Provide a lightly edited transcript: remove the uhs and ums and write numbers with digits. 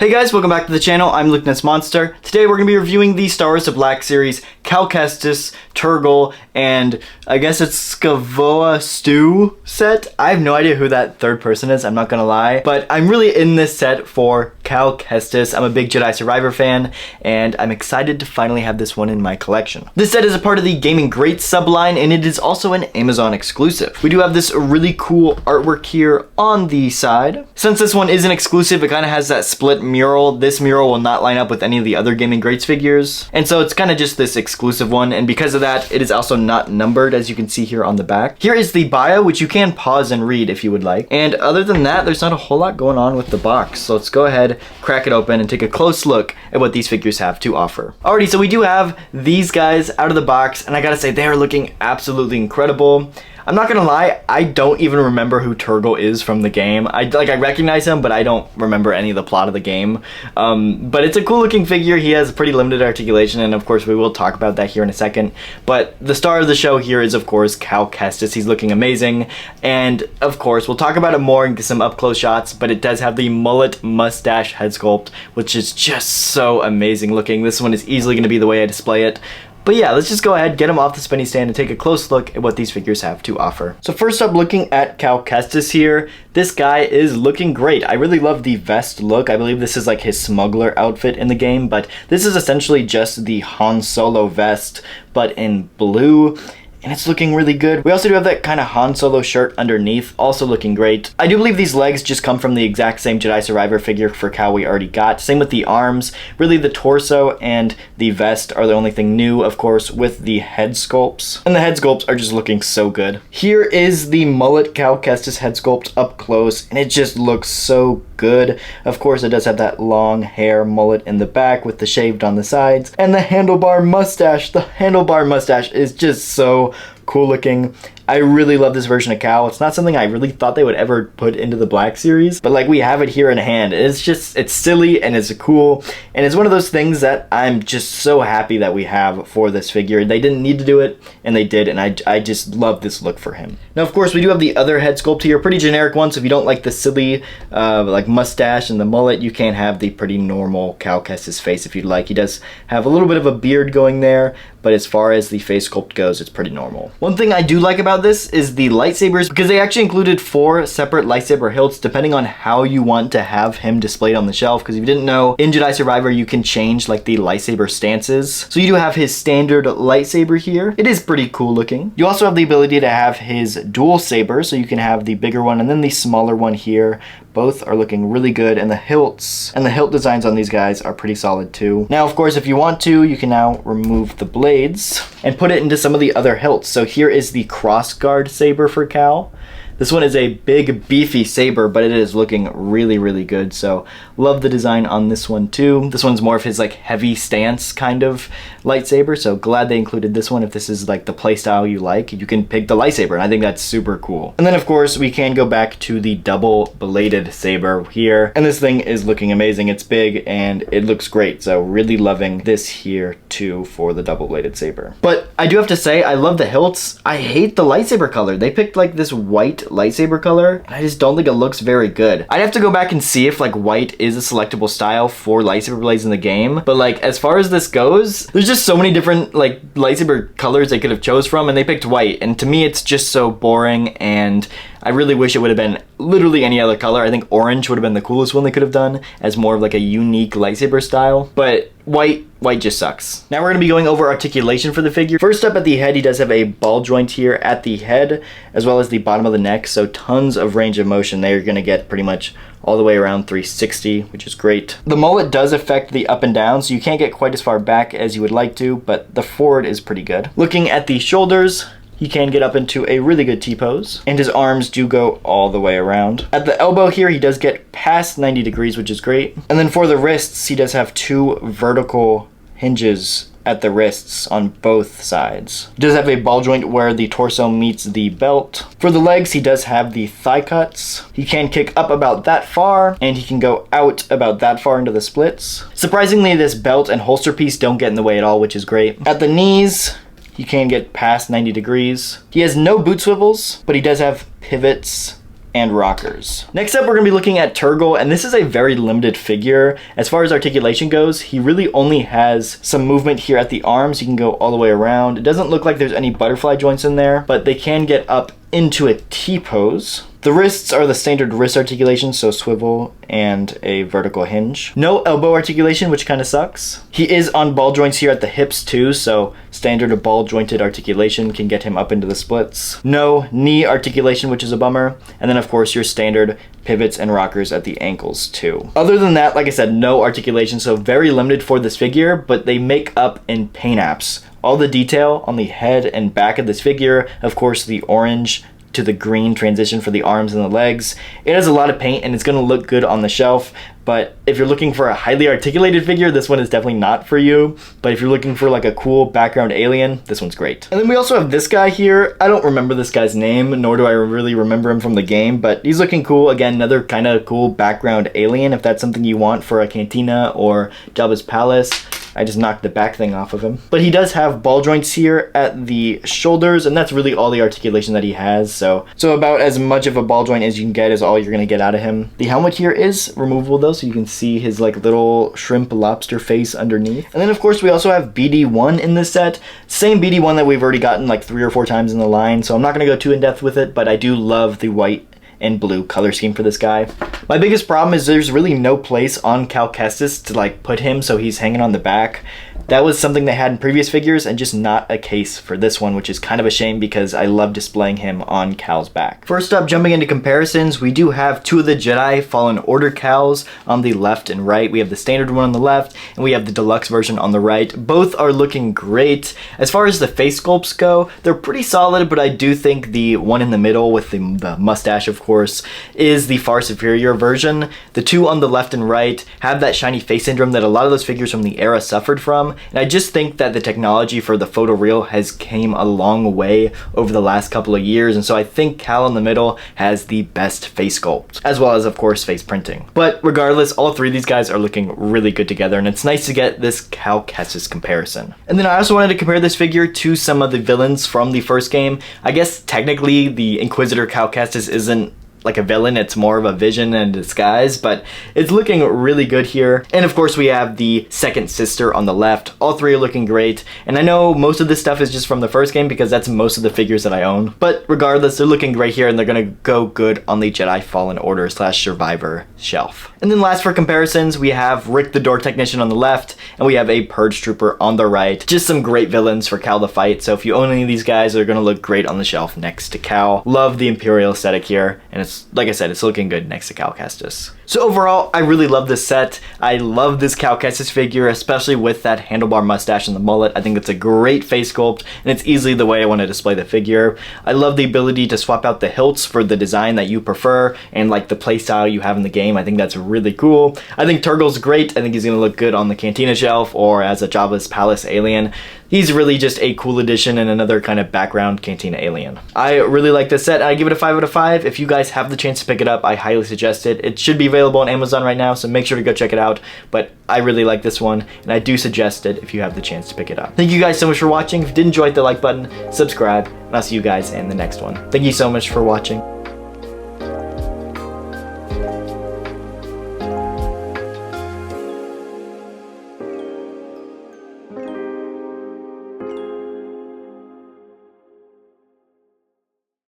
Hey guys, welcome back to the channel. I'm Lukenessmonster. Today we're going to be reviewing the Star Wars BlackSeries Kestis Turgle and I guess it's Skavoa Stew set. I have no idea who that third person is, I'm not gonna lie, but I'm really in this set for Kestis. I'm a big Jedi Survivor fan and I'm excited to finally have this one in my collection. This set is a part of the Gaming Greats subline and it is also an Amazon exclusive. We do have this really cool artwork here on the side. Since this one is an exclusive, it kind of has that split mural. This mural will not line up with any of the other Gaming Greats figures, and so it's kind of just this exclusive one, and because of that, it is also not numbered, as you can see here on the back. Here is the bio, which you can pause and read if you would like, and other than that, there's not a whole lot going on with the box, so let's go ahead, crack it open, and take a close look at what these figures have to offer. Alrighty, so we do have these guys out of the box, and I gotta say, they are looking absolutely incredible. I'm not gonna lie, I don't even remember who Turgle is from the game. I recognize him, but I don't remember any of the plot of the game. But it's a cool looking figure. He has pretty limited articulation, and of course we will talk about that here in a second. But the star of the show here is of course Kestis. He's looking amazing, and of course we'll talk about it more and get some up close shots, but it does have the mullet mustache head sculpt, which is just so amazing looking. This one is easily gonna be the way I display it. But yeah, let's just go ahead, get him off the spinny stand, and take a close look at what these figures have to offer. So first up, looking at Kestis here, this guy is looking great. I really love the vest look. I believe this is like his smuggler outfit in the game, but this is essentially just the Han Solo vest, but in blue. And it's looking really good. We also do have that kind of Han Solo shirt underneath, also looking great. I do believe these legs just come from the exact same Jedi Survivor figure for Cal we already got. Same with the arms. Really the torso and the vest are the only thing new, of course, with the head sculpts. And the head sculpts are just looking so good. Here is the mullet Kestis head sculpt up close, and it just looks so good. Of course, it does have that long hair mullet in the back with the shaved on the sides. And the handlebar mustache. The handlebar mustache is just so cool looking. I really love this version of Cal. It's not something I really thought they would ever put into the BlackSeries, but like we have it here in hand. It's just, it's silly and it's cool, and it's one of those things that I'm just so happy that we have for this figure. They didn't need to do it, and they did, and I just love this look for him. Now, of course, we do have the other head sculpt here, pretty generic one, so if you don't like the silly like mustache and the mullet, you can have the pretty normal Kestis face if you'd like. He does have a little bit of a beard going there, but as far as the face sculpt goes, it's pretty normal. One thing I do like about this is the lightsabers, because they actually included 4 separate lightsaber hilts depending on how you want to have him displayed on the shelf, because if you didn't know, in Jedi Survivor you can change like the lightsaber stances. So you do have his standard lightsaber here. It is pretty cool looking. You also have the ability to have his dual saber, so you can have the bigger one and then the smaller one here. Both are looking really good, and the hilts and the hilt designs on these guys are pretty solid too. Now, of course, if you want to, you can now remove the blades and put it into some of the other hilts. So here is the crossguard saber for Cal. This one is a big, beefy saber, but it is looking really, really good. So love the design on this one too. This one's more of his like heavy stance kind of lightsaber. So glad they included this one. If this is like the playstyle you like, you can pick the lightsaber, and I think that's super cool. And then of course we can go back to the double bladed saber here. And this thing is looking amazing. It's big and it looks great. So really loving this here too for the double bladed saber. But I do have to say, I love the hilts. I hate the lightsaber color. They picked like this white lightsaber color, and I just don't think it looks very good. I'd have to go back and see if like white is a selectable style for lightsaber blades in the game, but like as far as this goes, there's just so many different like lightsaber colors they could have chose from, and they picked white, and to me it's just so boring, and I really wish it would have been literally any other color. I think orange would have been the coolest one they could have done as more of like a unique lightsaber style, but white just sucks. Now we're going to be going over articulation for the figure. First up at the head, he does have a ball joint here at the head, as well as the bottom of the neck, so tons of range of motion. They're going to get pretty much all the way around 360, which is great. The mullet does affect the up and down, so you can't get quite as far back as you would like to, but the forward is pretty good. Looking at the shoulders, he can get up into a really good T-pose, and his arms do go all the way around. At the elbow here, he does get past 90 degrees, which is great. And then for the wrists, he does have 2 vertical hinges at the wrists on both sides. He does have a ball joint where the torso meets the belt. For the legs, he does have the thigh cuts. He can kick up about that far, and he can go out about that far into the splits. Surprisingly, this belt and holster piece don't get in the way at all, which is great. At the knees, he can get past 90 degrees. He has no boot swivels, but he does have pivots and rockers. Next up, we're gonna be looking at Turgle, and this is a very limited figure. As far as articulation goes, he really only has some movement here at the arms. You can go all the way around. It doesn't look like there's any butterfly joints in there, but they can get up into a T-pose. The wrists are the standard wrist articulation, so swivel and a vertical hinge. No elbow articulation, which kind of sucks. He is on ball joints here at the hips too, so standard ball jointed articulation can get him up into the splits. No knee articulation, which is a bummer. And then of course your standard pivots and rockers at the ankles too. Other than that, like I said, no articulation, so very limited for this figure, but they make up in paint apps. All the detail on the head and back of this figure, of course the orange to the green transition for the arms and the legs. It has a lot of paint and it's gonna look good on the shelf, but if you're looking for a highly articulated figure, this one is definitely not for you. But if you're looking for like a cool background alien, this one's great. And then we also have this guy here. I don't remember this guy's name, nor do I really remember him from the game, but he's looking cool. Again, another kind of cool background alien, if that's something you want for a cantina or Jabba's palace. I just knocked the back thing off of him. But he does have ball joints here at the shoulders, and that's really all the articulation that he has. So about as much of a ball joint as you can get is all you're gonna get out of him. The helmet here is removable though, so you can see his like little shrimp lobster face underneath. And then of course we also have BD1 in this set. Same BD1 that we've already gotten like 3 or 4 times in the line, so I'm not gonna go too in depth with it, but I do love the white and blue color scheme for this guy. My biggest problem is there's really no place on Cal Kestis to like put him so he's hanging on the back. That was something they had in previous figures and just not a case for this one, which is kind of a shame because I love displaying him on Cal's back. First up, jumping into comparisons, we do have 2 of the Jedi Fallen Order Cals on the left and right. We have the standard one on the left and we have the deluxe version on the right. Both are looking great. As far as the face sculpts go, they're pretty solid, but I do think the one in the middle with the mustache, of course, is the far superior version. The 2 on the left and right have that shiny face syndrome that a lot of those figures from the era suffered from. And I just think that the technology for the photoreal has came a long way over the last couple of years, and so I think Cal in the middle has the best face sculpt, as well as of course face printing. But regardless, all 3 of these guys are looking really good together, and it's nice to get this Cal Kestis comparison. And then I also wanted to compare this figure to some of the villains from the first game. I guess technically the Inquisitor Cal Kestis isn't like a villain, it's more of a vision in disguise, but it's looking really good here. And of course we have the second sister on the left. All 3 are looking great, and I know most of this stuff is just from the first game because that's most of the figures that I own, but regardless, they're looking great here and they're gonna go good on the Jedi Fallen Order / Survivor shelf. And then last for comparisons, we have Rick the Door Technician on the left and we have a Purge Trooper on the right. Just some great villains for Cal to fight, so if you own any of these guys, they're gonna look great on the shelf next to Cal. Love the Imperial aesthetic here, and it's like I said, it's looking good next to Cal Kestis. So overall, I really love this set. I love this Cal Kestis figure, especially with that handlebar mustache and the mullet. I think it's a great face sculpt, and it's easily the way I want to display the figure. I love the ability to swap out the hilts for the design that you prefer, and like the playstyle you have in the game. I think that's really cool. I think Turgle's great. I think he's going to look good on the Cantina shelf or as a Jabba's Palace alien. He's really just a cool addition and another kind of background Cantina alien. I really like this set. I give it a 5 out of 5. If you guys have the chance to pick it up, I highly suggest it. It should be available on Amazon right now, so make sure to go check it out. But I really like this one, and I do suggest it if you have the chance to pick it up. Thank you guys so much for watching. If you did enjoy, hit the like button, subscribe, and I'll see you guys in the next one. Thank you so much for watching.